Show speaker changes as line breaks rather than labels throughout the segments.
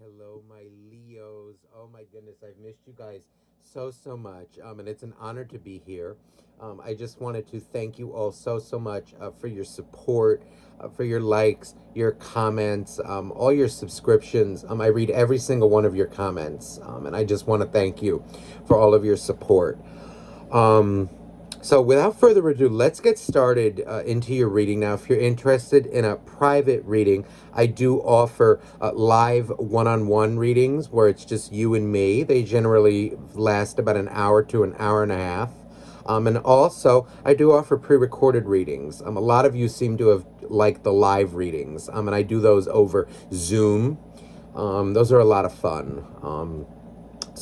hello, my Leos. Oh my goodness, I've missed you guys so much. And it's an honor to be here. I just wanted to thank you all so much for your support, for your likes, your comments, all your subscriptions. I read every single one of your comments, and I just want to thank you for all of your support. Um, so, without further ado, let's get started into your reading. Now, if you're interested in a private reading, I do offer live one on one readings where it's just you and me. They generally last about an hour to an hour and a half. And also, I do offer pre recorded readings. A lot of you seem to have liked the live readings, and I do those over Zoom. Those are a lot of fun.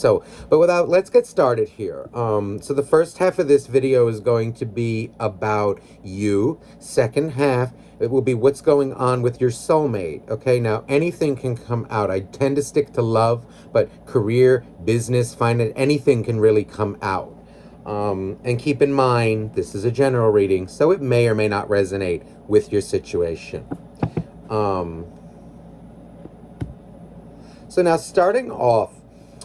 Let's get started here. So the first half of this video is going to be about you. Second half, it will be what's going on with your soulmate. Okay, now anything can come out. I tend to stick to love, but career, business, finance, anything can really come out. And keep in mind, this is a general reading, so it may or may not resonate with your situation. So now starting off,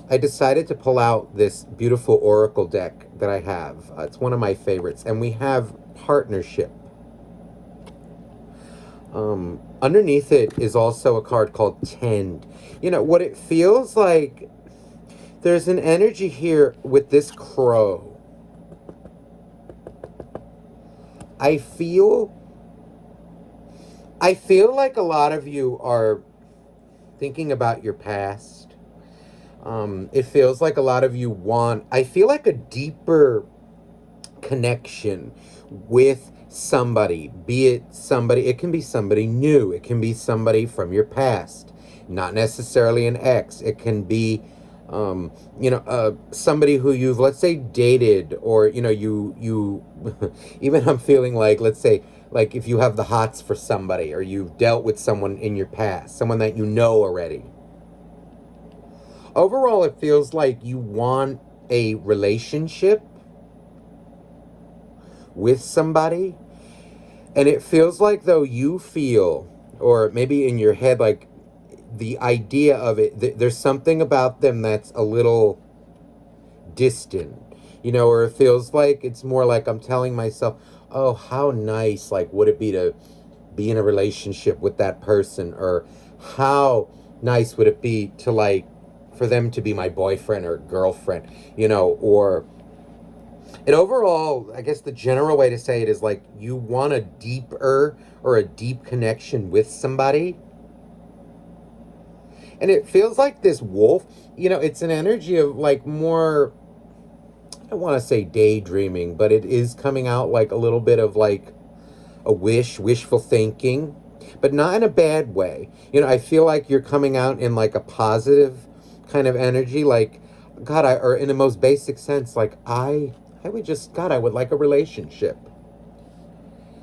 I decided to pull out this beautiful oracle deck that I have. It's one of my favorites, and we have partnership. Underneath it is also a card called Tend. You know, what it feels like, there's an energy here with this crow. I feel like a lot of you are thinking about your past. It feels like a lot of you I feel like a deeper connection with somebody, it can be somebody new, it can be somebody from your past, not necessarily an ex, it can be, somebody who you've, let's say, dated, or, you even I'm feeling like, let's say, like if you have the hots for somebody, or you've dealt with someone in your past, someone that you know already. Overall, it feels like you want a relationship with somebody. And it feels like though you feel, or maybe in your head, like the idea of it, there's something about them that's a little distant, or it feels like it's more like I'm telling myself, oh, how nice, like, would it be to be in a relationship with that person? Or how nice would it be to, like, for them to be my boyfriend or girlfriend, or... And overall, I guess the general way to say it is like you want a deeper or a deep connection with somebody. And it feels like this wolf, it's an energy of like more, I don't want to say daydreaming, but it is coming out like a little bit of like a wishful thinking, but not in a bad way. I feel like you're coming out in like a positive kind of energy, like, God, or in the most basic sense, like, I would like a relationship.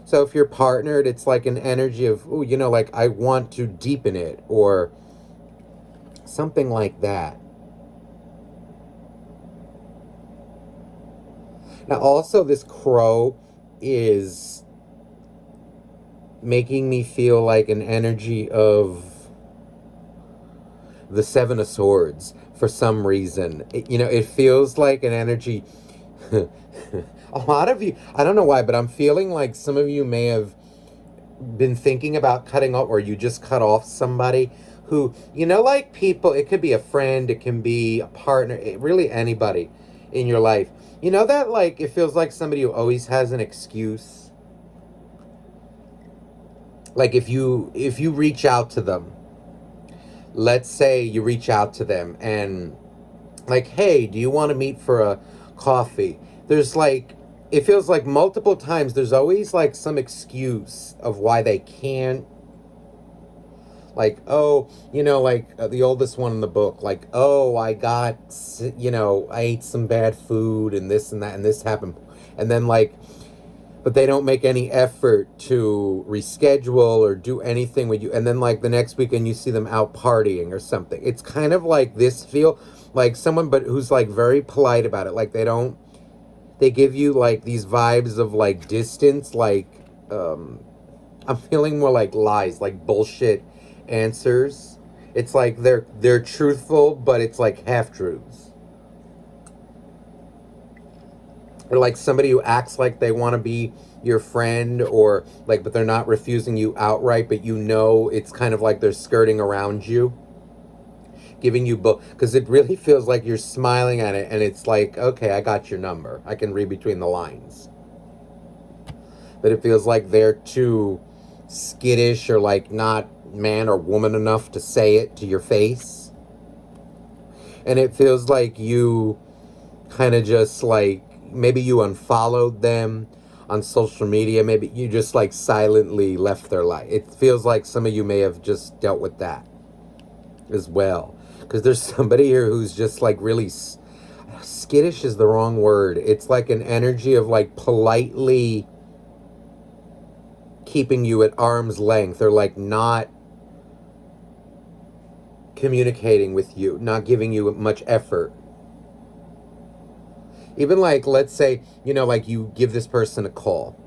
So if you're partnered, it's like an energy of, like, I want to deepen it, or something like that. Now, also, this crow is making me feel like an energy of the Seven of Swords for some reason. It feels like an energy... A lot of you, I don't know why, but I'm feeling like some of you may have been thinking about cutting off, or you just cut off somebody who, like people, it could be a friend, it can be a partner, really anybody in your life. That, like, it feels like somebody who always has an excuse. Like if you reach out to them, let's say you reach out to them and, like, hey, do you want to meet for a coffee? There's like, it feels like multiple times there's always like some excuse of why they can't. Like, oh, like the oldest one in the book, like, oh, I ate some bad food and this and that and this happened. And then, like, but they don't make any effort to reschedule or do anything with you. And then, like, the next weekend you see them out partying or something. It's kind of like this feel like someone, but who's like very polite about it. Like they give you like these vibes of like distance, like, I'm feeling more like lies, like bullshit answers. It's like they're truthful, but it's like half truths. Or like somebody who acts like they want to be your friend, or like, but they're not refusing you outright, but you know it's kind of like they're skirting around you, giving you both, because it really feels like you're smiling at it, and it's like, okay, I got your number. I can read between the lines. But it feels like they're too skittish, or like not man or woman enough to say it to your face. And it feels like you kind of just like, maybe you unfollowed them on social media. Maybe you just like silently left their life. It feels like some of you may have just dealt with that as well. Because there's somebody here who's just like really skittish is the wrong word. It's like an energy of like politely keeping you at arm's length, or like not communicating with you, not giving you much effort. Even like, let's say, like you give this person a call,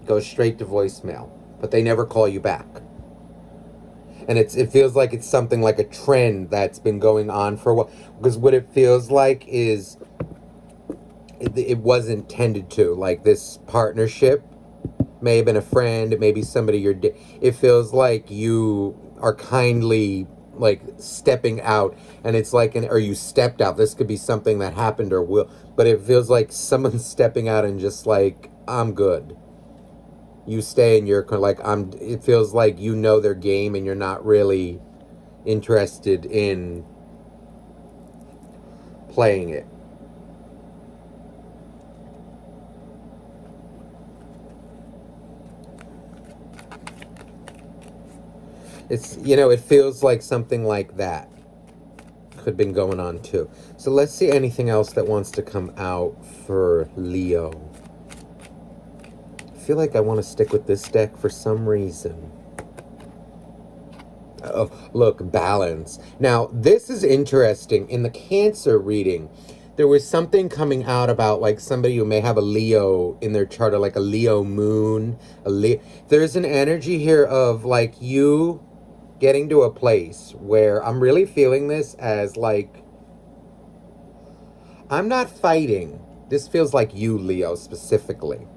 goes straight to voicemail, but they never call you back. And it feels like it's something like a trend that's been going on for a while. Because what it feels like is it was intended to. Like this partnership may have been a friend, it may be somebody it feels like you are kindly like stepping out, and it's like or you stepped out. This could be something that happened or will, but it feels like someone's stepping out and just like, I'm good. You stay in your like it feels like you know their game, and you're not really interested in playing it. It's, it feels like something like that could have been going on too. So let's see anything else that wants to come out for Leo. I feel like I want to stick with this deck for some reason. Oh, look, balance. Now, this is interesting. In the Cancer reading, there was something coming out about like somebody who may have a Leo in their chart, or like a Leo moon. There's an energy here of like you getting to a place where I'm really feeling this as like, I'm not fighting. This feels like you, Leo, specifically.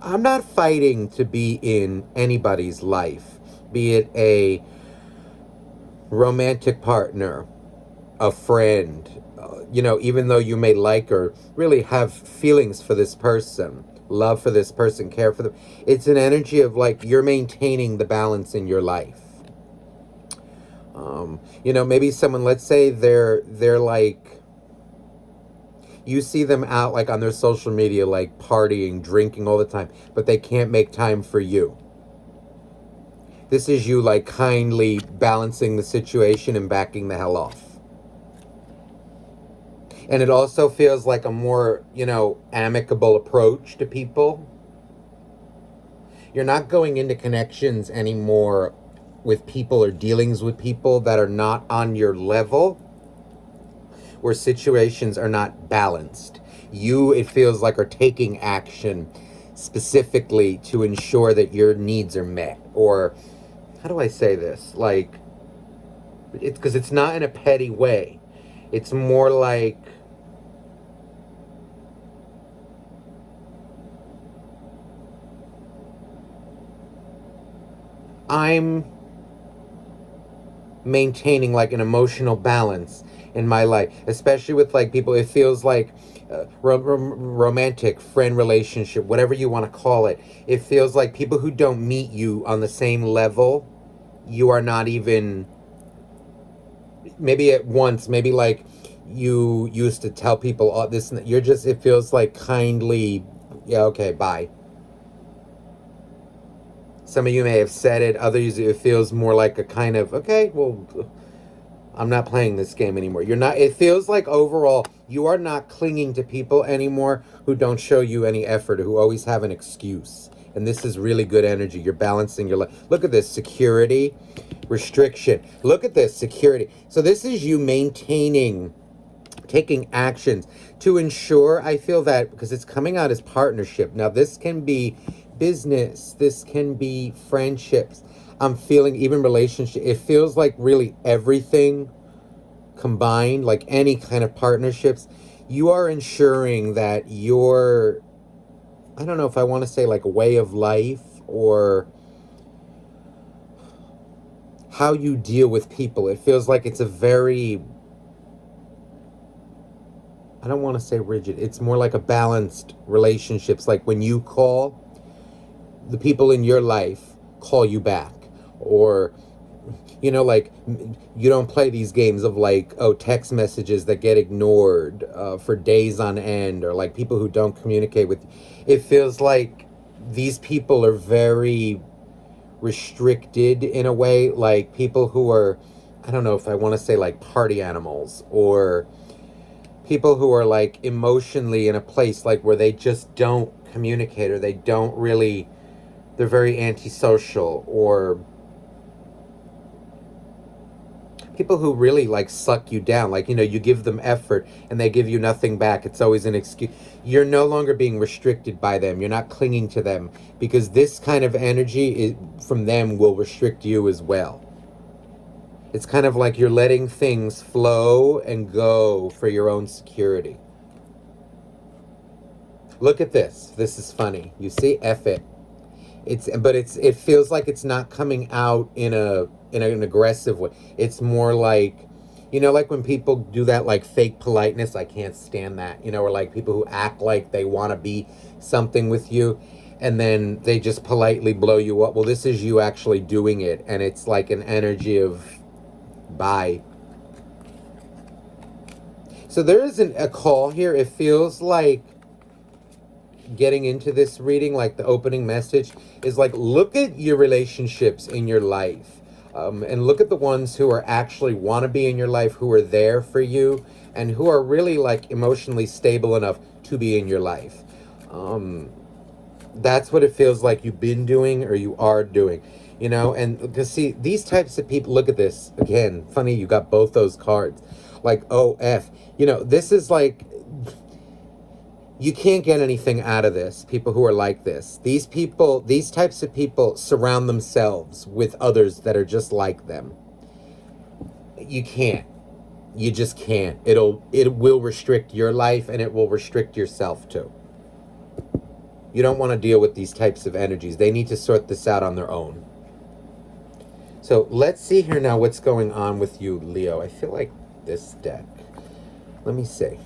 I'm not fighting to be in anybody's life, be it a romantic partner, a friend, even though you may like or really have feelings for this person, love for this person, care for them. It's an energy of like you're maintaining the balance in your life. Maybe someone, let's say they're like, you see them out like on their social media, like partying, drinking all the time, but they can't make time for you. This is you like kindly balancing the situation and backing the hell off. And it also feels like a more, amicable approach to people. You're not going into connections anymore with people or dealings with people that are not on your level, where situations are not balanced. You, it feels like, are taking action specifically to ensure that your needs are met. Or, how do I say this? Like, it's because it's not in a petty way. It's more like, I'm maintaining like an emotional balance in my life, especially with like people. It feels like romantic friend relationship, whatever you want to call it. It feels like people who don't meet you on the same level, you are not even, maybe at once, maybe like you used to tell people all this and that. You're just, it feels like kindly, yeah, okay, bye. Some of you may have said it, others it feels more like a kind of, okay, well, I'm not playing this game anymore. You're not, it feels like overall, you are not clinging to people anymore who don't show you any effort, who always have an excuse. And this is really good energy. You're balancing your life. Look at this, security, restriction. Look at this, security. So this is you maintaining, taking actions to ensure, I feel that, because it's coming out as partnership. Now, this can be business, this can be friendships. I'm feeling even relationship. It feels like really everything combined, like any kind of partnerships, you are ensuring that your, I don't know if I want to say like a way of life or how you deal with people. It feels like it's a very, I don't want to say rigid. It's more like a balanced relationships. Like when you call, the people in your life call you back, or like you don't play these games of like, oh, text messages that get ignored for days on end, or like people who don't communicate with you. It feels like these people are very restricted in a way, like people who are, I don't know if I want to say like party animals, or people who are like emotionally in a place like where they just don't communicate, or they don't really, they're very antisocial, or people who really like suck you down, like you give them effort and they give you nothing back. It's always an excuse. You're no longer being restricted by them, you're not clinging to them, because this kind of energy from them will restrict you as well. It's kind of like you're letting things flow and go for your own security. Look at this is funny, you see, F it. It feels like it's not coming out in an aggressive way. It's more like, like when people do that like fake politeness. I can't stand that. Or like people who act like they want to be something with you, and then they just politely blow you up. Well, this is you actually doing it, and it's like an energy of bye. So there isn't a call here. It feels like getting into this reading, like the opening message is like, look at your relationships in your life, and look at the ones who are actually want to be in your life, who are there for you, and who are really like emotionally stable enough to be in your life. That's what it feels like you've been doing or you are doing, and to see these types of people. Look at this again, funny, you got both those cards, like OF. This is like, you can't get anything out of this. People who are like this, these types of people surround themselves with others that are just like them. You can't. You just can't. It will restrict your life, and it will restrict yourself too. You don't want to deal with these types of energies. They need to sort this out on their own. So let's see here now what's going on with you, Leo. I feel like this deck. Let me see.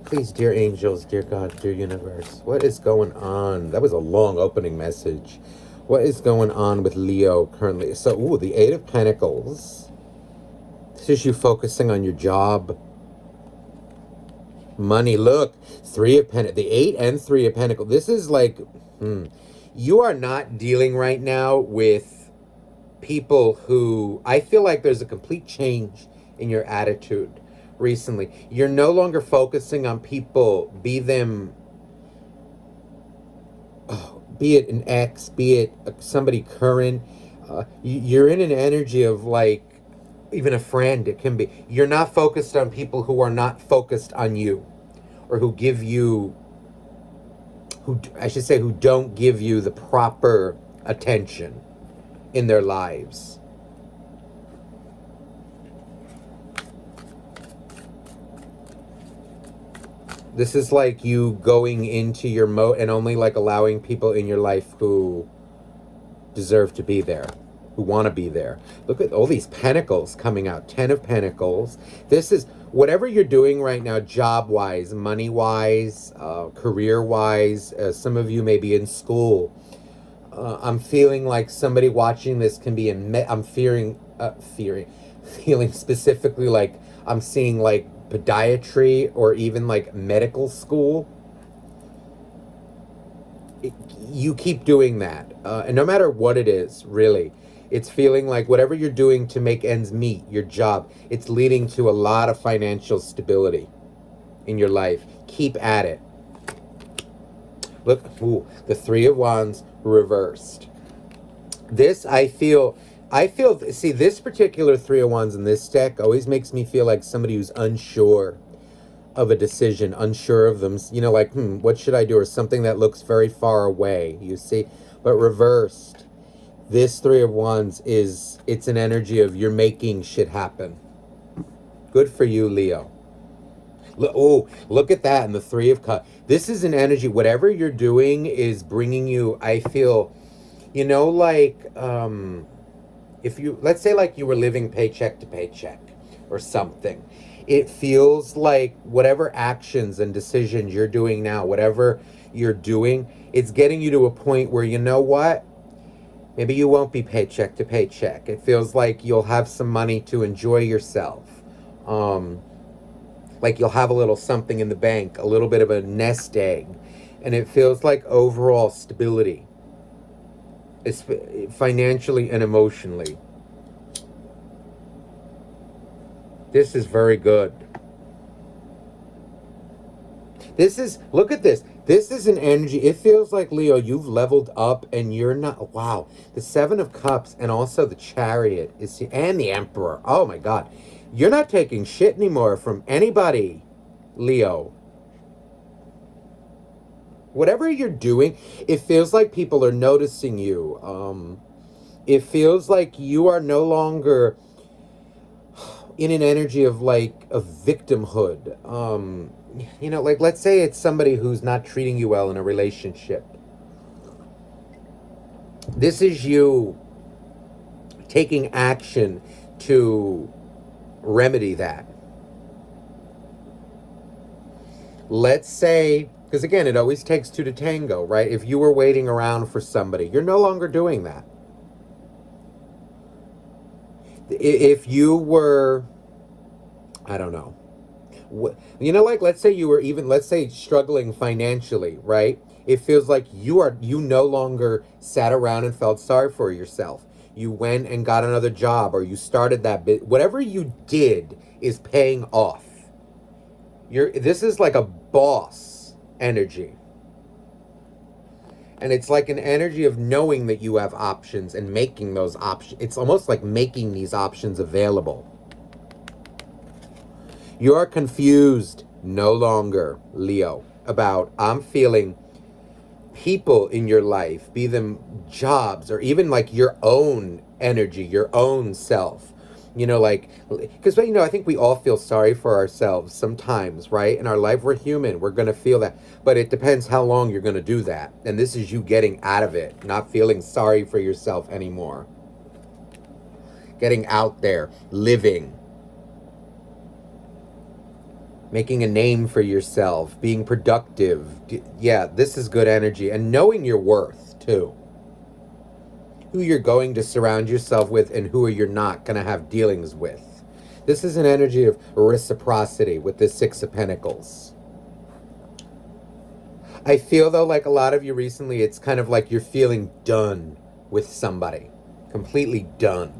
Please, dear angels, dear God, dear universe, what is going on? That was a long opening message. What is going on with Leo currently? So, the Eight of Pentacles. This is you focusing on your job. Money. Look, Three of Pentacles. The Eight and Three of Pentacles. This is like, you are not dealing right now with people who, I feel like there's a complete change in your attitude recently. You're no longer focusing on people, be it an ex, be it somebody current. You're in an energy of like, even a friend, it can be. You're not focused on people who are not focused on you, or who don't give you the proper attention in their lives. This is like you going into your mode and only like allowing people in your life who deserve to be there, who want to be there. Look at all these pentacles coming out. 10 of Pentacles. This is whatever you're doing right now, job-wise, money-wise, career-wise. Some of you may be in school. I'm feeling like somebody watching this can be I'm feeling specifically like I'm seeing like podiatry or even like medical school. You keep doing that, and no matter what it is, really, it's feeling like whatever you're doing to make ends meet, your job, it's leading to a lot of financial stability in your life. Keep at it. Look, the Three of Wands reversed. This, I feel, see, this particular Three of Wands in this deck always makes me feel like somebody who's unsure of a decision, unsure of them, like, what should I do? Or something that looks very far away, you see. But reversed, this Three of Wands it's an energy of you're making shit happen. Good for you, Leo. Oh, look at that in the Three of Cups. This is an energy, whatever you're doing is bringing you, I feel, like, if you, let's say like you were living paycheck to paycheck or something. It feels like whatever actions and decisions you're doing now, whatever you're doing, it's getting you to a point where, you know what? Maybe you won't be paycheck to paycheck. It feels like you'll have some money to enjoy yourself. Like you'll have a little something in the bank, a little bit of a nest egg. And it feels like overall stability. It's financially and emotionally. This is very good. Look at this. This is an energy. It feels like, Leo, you've leveled up and you're not, wow. The Seven of Cups and also the Chariot and the Emperor. Oh my God. You're not taking shit anymore from anybody, Leo. Whatever you're doing, it feels like people are noticing you. It feels like you are no longer in an energy of like a victimhood. Like let's say it's somebody who's not treating you well in a relationship. This is you taking action to remedy that. Let's say, because again, it always takes two to tango, right? If you were waiting around for somebody, you're no longer doing that. If you were, I don't know, like let's say you were even, let's say struggling financially, right? It feels like you no longer sat around and felt sorry for yourself. You went and got another job, or you started that bit. Whatever you did is paying off. This is like a boss energy. And it's like an energy of knowing that you have options and making those options. It's almost like making these options available. You're confused no longer, Leo, about I'm feeling people in your life, be them jobs or even like your own energy, your own self. Because I think we all feel sorry for ourselves sometimes, right? In our life, we're human. We're going to feel that. But it depends how long you're going to do that. And this is you getting out of it, not feeling sorry for yourself anymore. Getting out there, living. Making a name for yourself, being productive. Yeah, this is good energy. And knowing your worth, too. Who you're going to surround yourself with and who you're not going to have dealings with. This is an energy of reciprocity with the Six of Pentacles. I feel, though, like a lot of you recently, it's kind of like you're feeling done with somebody. Completely done.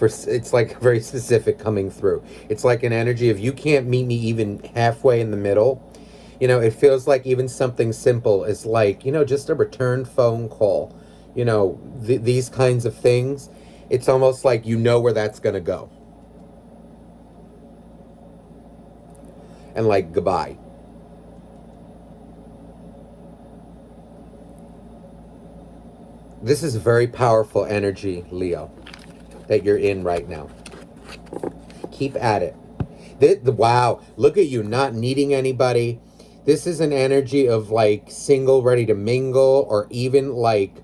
It's like very specific coming through. It's like an energy of you can't meet me even halfway in the middle. It feels like even something simple is like, just a return phone call. These kinds of things. It's almost like you know where that's going to go. And like, goodbye. This is very powerful energy, Leo, that you're in right now. Keep at it. Wow, look at you not needing anybody. This is an energy of like single, ready to mingle, or even like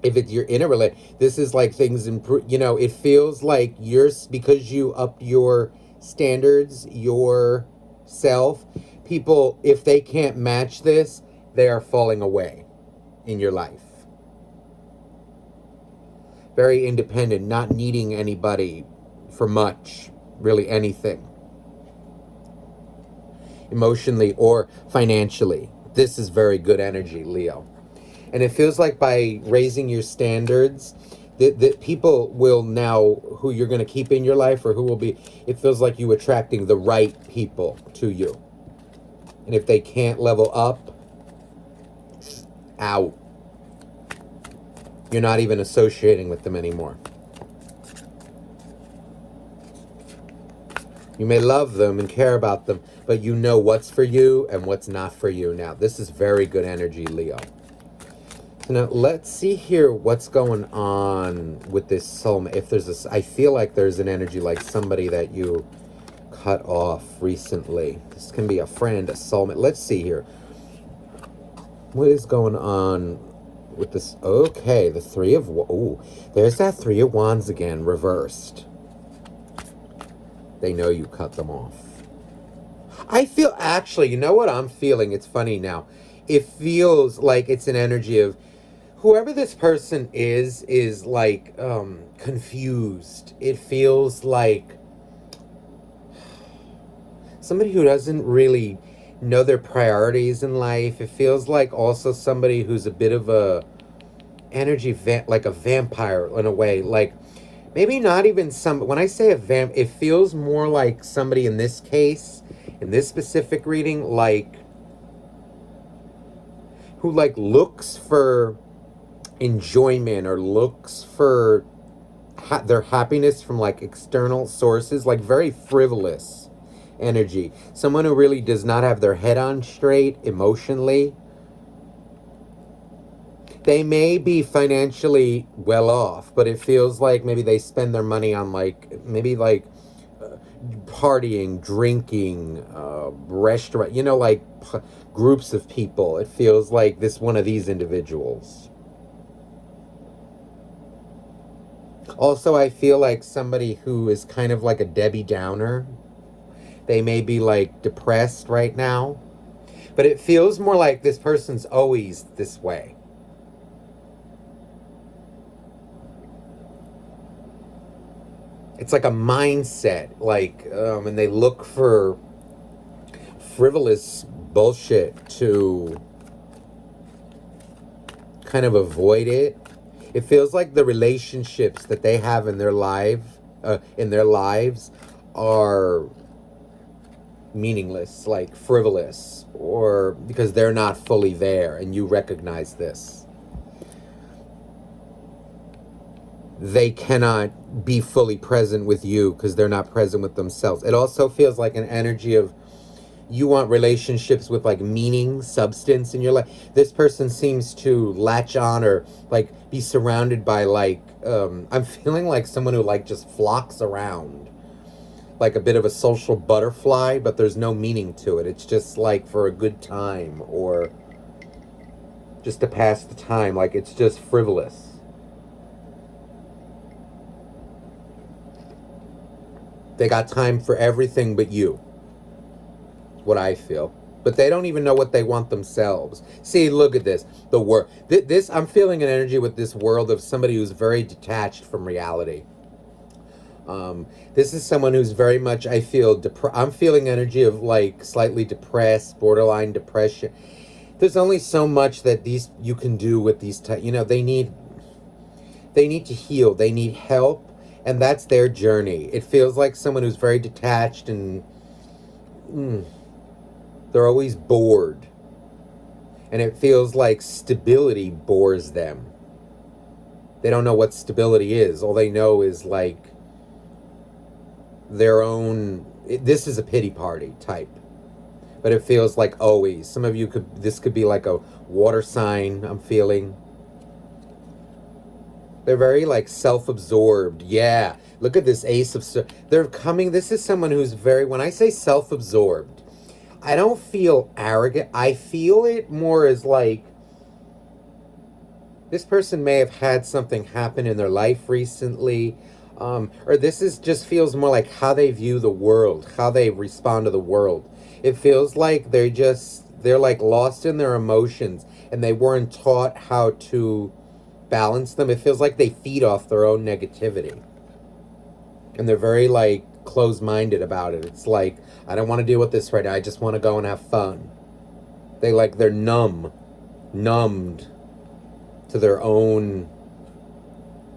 if you're in a relationship, this is like things improve. It feels like because you upped your standards, yourself, people, if they can't match this, they are falling away in your life. Very independent, not needing anybody for much, really anything. Emotionally or financially. This is very good energy, Leo. And it feels like by raising your standards, that people will now, who you're going to keep in your life or who will be, it feels like you attracting the right people to you. And if they can't level up, out. You're not even associating with them anymore. You may love them and care about them, but you know what's for you and what's not for you. Now, this is very good energy, Leo. So now let's see here what's going on with this soulmate. If there's a, I feel like there's an energy like somebody that you cut off recently. This can be a friend, a soulmate. Let's see here. What is going on with this? Okay, the three of, oh, there's that three of wands again, reversed. They know you cut them off. I feel, actually, you know what I'm feeling? It's funny now. It feels like it's an energy of whoever this person is like confused. It feels like somebody who doesn't really know their priorities in life. It feels like also somebody who's a bit of a energy like a vampire in a way. Like maybe not even some, when I say a vamp, it feels more like somebody in this case, in this specific reading, like who like looks for enjoyment or looks for their happiness from like external sources, like very frivolous energy. Someone who really does not have their head on straight emotionally. They may be financially well off, but it feels like maybe they spend their money on like, maybe like partying, drinking, restaurant, you know, like groups of people. It feels like this one of these individuals. Also, I feel like somebody who is kind of like a Debbie Downer. They may be like depressed right now, but it feels more like this person's always this way. It's like a mindset, like, and they look for frivolous bullshit to kind of avoid it. It feels like the relationships that they have in their lives are meaningless, like frivolous, or because they're not fully there, and you recognize this. They cannot be fully present with you because they're not present with themselves. It also feels like an energy of you want relationships with like meaning, substance in your life. This person seems to latch on or like be surrounded by like, I'm feeling like someone who like just flocks around. Like a bit of a social butterfly, but there's no meaning to it. It's just like for a good time or just to pass the time. Like it's just frivolous. They got time for everything but you. What I feel. But they don't even know what they want themselves. See, look at this. The world. This, I'm feeling an energy with this world of somebody who's very detached from reality. This is someone who's very much, I feel, I'm feeling energy of like slightly depressed, borderline depression. There's only so much that you can do with these, you know, they need to heal. They need help. And that's their journey. It feels like someone who's very detached and they're always bored. And it feels like stability bores them. They don't know what stability is. All they know is like their own, this is a pity party type. But it feels like always. Some of you this could be like a water sign, I'm feeling. They're very like self-absorbed. Yeah. Look at this ace of, they're coming. This is someone who's very, when I say self-absorbed, I don't feel arrogant. I feel it more as like, this person may have had something happen in their life recently. Or this is just feels more like how they view the world, how they respond to the world. It feels like they're like lost in their emotions and they weren't taught how to balance them. It feels like they feed off their own negativity. And they're very like closed-minded about it. It's like, I don't want to deal with this right now. I just want to go and have fun. They're numbed to their own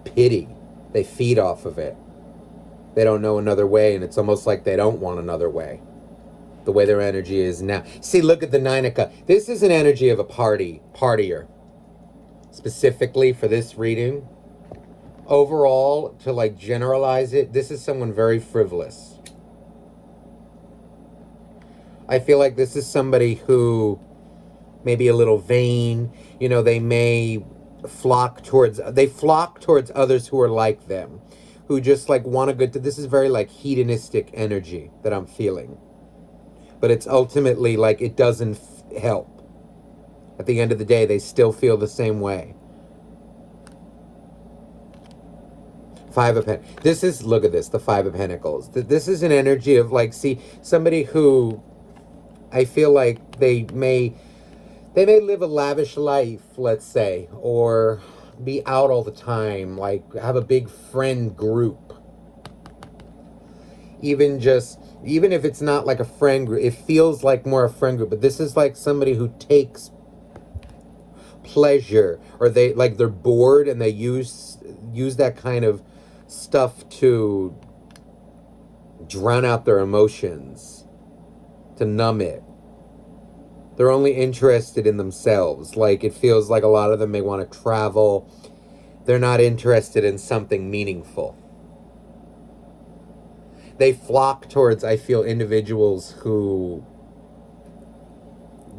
pity. They feed off of it. They don't know another way, and it's almost like they don't want another way. The way their energy is now. See, look at the Nine of Cups. This is an energy of a partier. Specifically for this reading. Overall, to like generalize it, this is someone very frivolous. I feel like this is somebody who may be a little vain. You know, they flock towards others who are like them, who just like want a good. This is very like hedonistic energy that I'm feeling, but it's ultimately like it doesn't help. At the end of the day, they still feel the same way. Five of Pentacles. This is, look at this, the Five of Pentacles. This is an energy of like, see, somebody who I feel like they may live a lavish life, let's say, or be out all the time, like have a big friend group. Even if it's not like a friend group, it feels like more a friend group, but this is like somebody who takes pleasure, or they're bored and they use that kind of stuff to drown out their emotions, to numb it. They're only interested in themselves. Like, it feels like a lot of them may want to travel. They're not interested in something meaningful. They flock towards, I feel, individuals who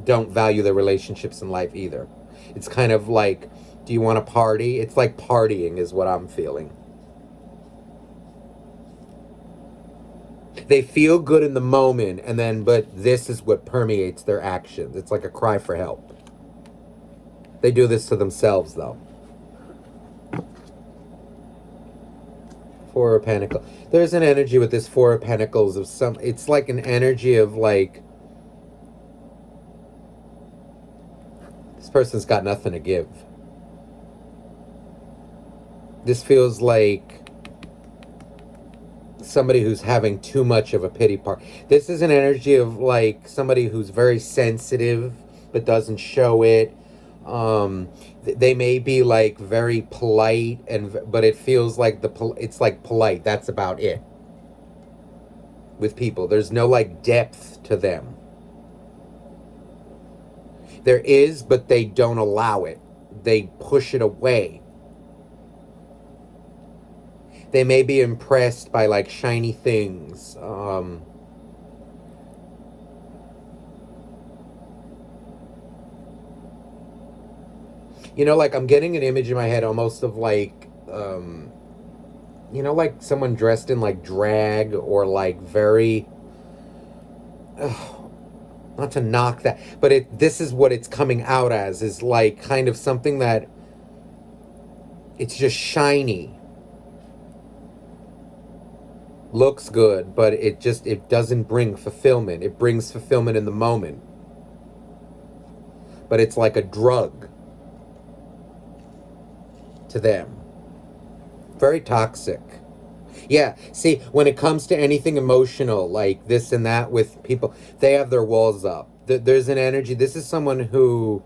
don't value their relationships in life either. It's kind of like, do you want to party? It's like partying is what I'm feeling. They feel good in the moment, but this is what permeates their actions. It's like a cry for help. They do this to themselves, though. Four of Pentacles. There's an energy with this Four of Pentacles of it's like an energy of like, this person's got nothing to give. This feels like somebody who's having too much of a pity party. This is an energy of like somebody who's very sensitive but doesn't show it. They may be like very polite, but it feels like it's like polite. That's about it. With people, there's no like depth to them. There is, but they don't allow it. They push it away. They may be impressed by like shiny things. Like I'm getting an image in my head almost of like, like someone dressed in like drag or like very, not to knock that, but this is what it's coming out as, is like kind of something that it's just shiny. Looks good, but it doesn't bring fulfillment. It brings fulfillment in the moment. But it's like a drug to them. Very toxic. Yeah, see, when it comes to anything emotional, like this and that with people, they have their walls up. There's an energy. This is someone who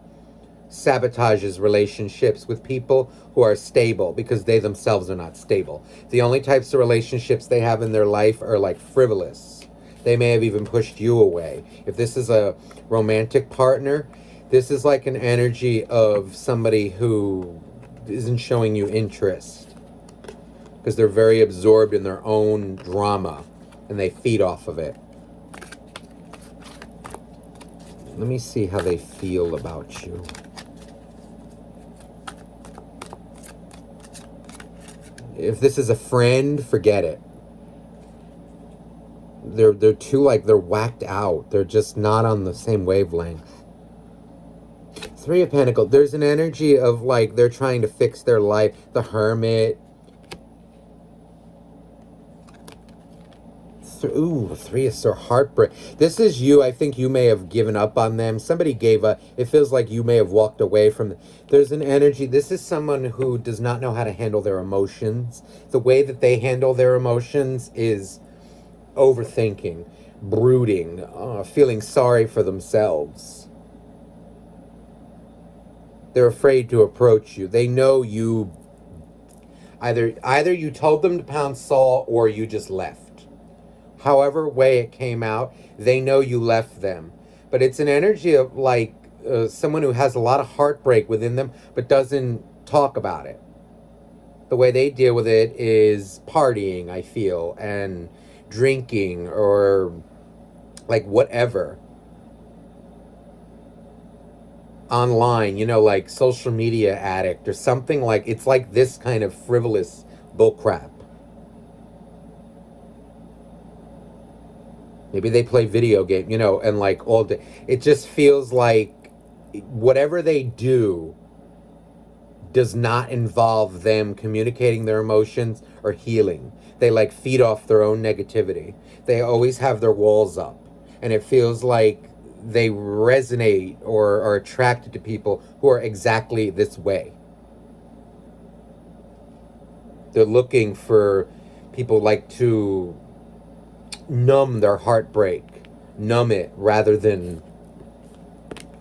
sabotages relationships with people who are stable because they themselves are not stable. The only types of relationships they have in their life are like frivolous. They may have even pushed you away. If this is a romantic partner, this is like an energy of somebody who isn't showing you interest because they're very absorbed in their own drama and they feed off of it. Let me see how they feel about you. If this is a friend, forget it. They're too, like, they're whacked out. They're just not on the same wavelength. Three of Pentacles. There's an energy of like they're trying to fix their life. The Hermit. Ooh, Three of Swords, heartbreak. This is you. I think you may have given up on them. Somebody gave up. It feels like you may have walked away from them. There's an energy. This is someone who does not know how to handle their emotions. The way that they handle their emotions is overthinking, brooding, feeling sorry for themselves. They're afraid to approach you. They know you. Either you told them to pound salt or you just left. However way it came out, they know you left them. But it's an energy of like someone who has a lot of heartbreak within them, but doesn't talk about it. The way they deal with it is partying, I feel, and drinking or like whatever. online, you know, like social media addict or something. Like it's like this kind of frivolous bullcrap. Maybe they play video game, you know, and like all day. It just feels like whatever they do does not involve them communicating their emotions or healing. They like feed off their own negativity. They always have their walls up. And it feels like they resonate or are attracted to people who are exactly this way. They're looking for people like to numb their heartbreak, numb it rather than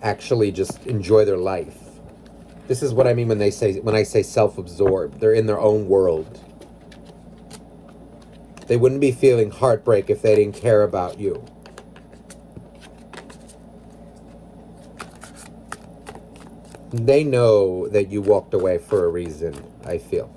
actually just enjoy their life. This is what I mean when I say self-absorbed. They're in their own world. They wouldn't be feeling heartbreak if they didn't care about you. They know that you walked away for a reason, I feel.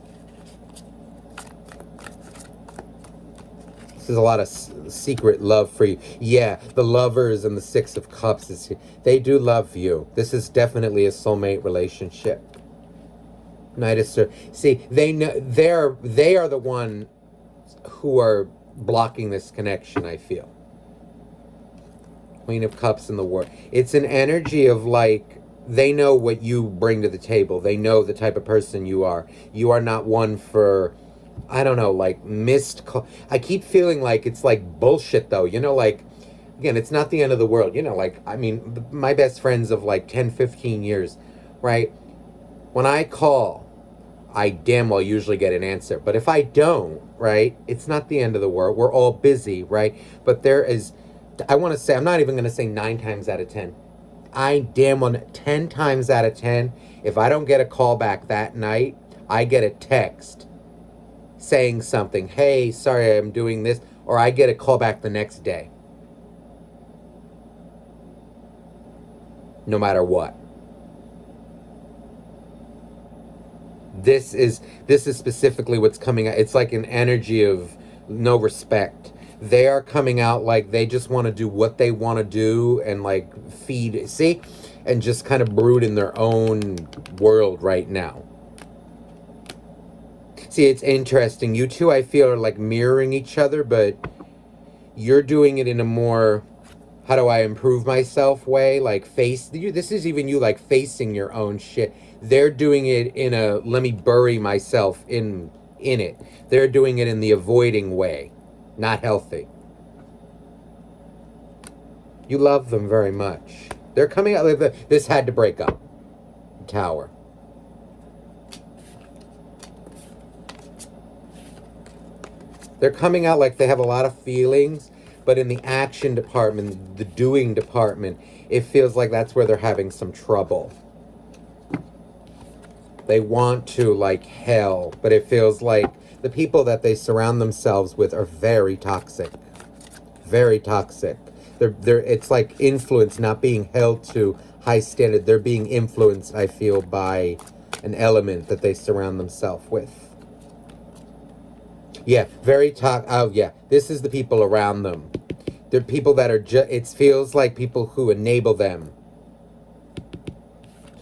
This is a lot of secret love for you. Yeah, the Lovers and the Six of Cups, they do love you. This is definitely a soulmate relationship. Knight of Swords. See, they know they are the one who are blocking this connection, I feel. Queen of Cups in the War. It's an energy of like, they know what you bring to the table. They know the type of person you are. You are not one for, I don't know, like missed call. I keep feeling like it's like bullshit though, you know, like, again, it's not the end of the world, you know, like, I mean, my best friends of like 10, 15 years, right? When I call, I damn well usually get an answer. But if I don't, right, it's not the end of the world. We're all busy, right? But there is, I want to say, I'm not even going to say 9 times out of 10. I damn well 10 times out of 10, if I don't get a call back that night, I get a text saying something. Hey, sorry, I'm doing this. Or I get a call back the next day. No matter what. This is specifically what's coming out. It's like an energy of no respect. They are coming out like they just want to do what they want to do and like feed, see, and just kind of brood in their own world right now. See, it's interesting. You two, I feel, are like mirroring each other, but you're doing it in a more, how do I improve myself way? Like this is even you like facing your own shit. They're doing it in a, let me bury myself in it. They're doing it in the avoiding way. Not healthy. You love them very much. They're coming out like this had to break up. Tower. They're coming out like they have a lot of feelings, but in the action department, the doing department, it feels like that's where they're having some trouble. They want to like hell, but it feels like the people that they surround themselves with are very toxic. Very toxic. It's like influence, not being held to high standard. They're being influenced, I feel, by an element that they surround themselves with. Yeah, very oh yeah, this is the people around them. They're people that are it feels like people who enable them.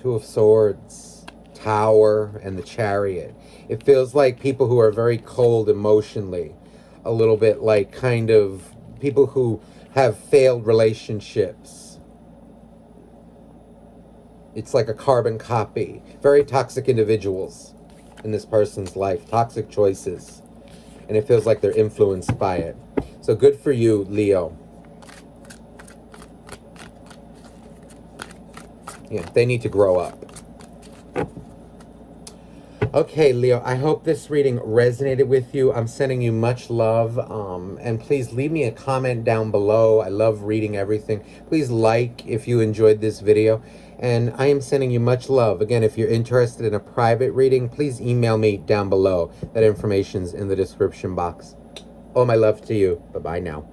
Two of Swords, Tower, and the Chariot. It feels like people who are very cold emotionally. A little bit like kind of people who have failed relationships. It's like a carbon copy. Very toxic individuals in this person's life. Toxic choices. And it feels like they're influenced by it. So good for you, Leo. Yeah, they need to grow up. Okay, Leo, I hope this reading resonated with you. I'm sending you much love. And please leave me a comment down below. I love reading everything. Please like if you enjoyed this video. And I am sending you much love. Again, if you're interested in a private reading, please email me down below. That information's in the description box. All my love to you. Bye-bye now.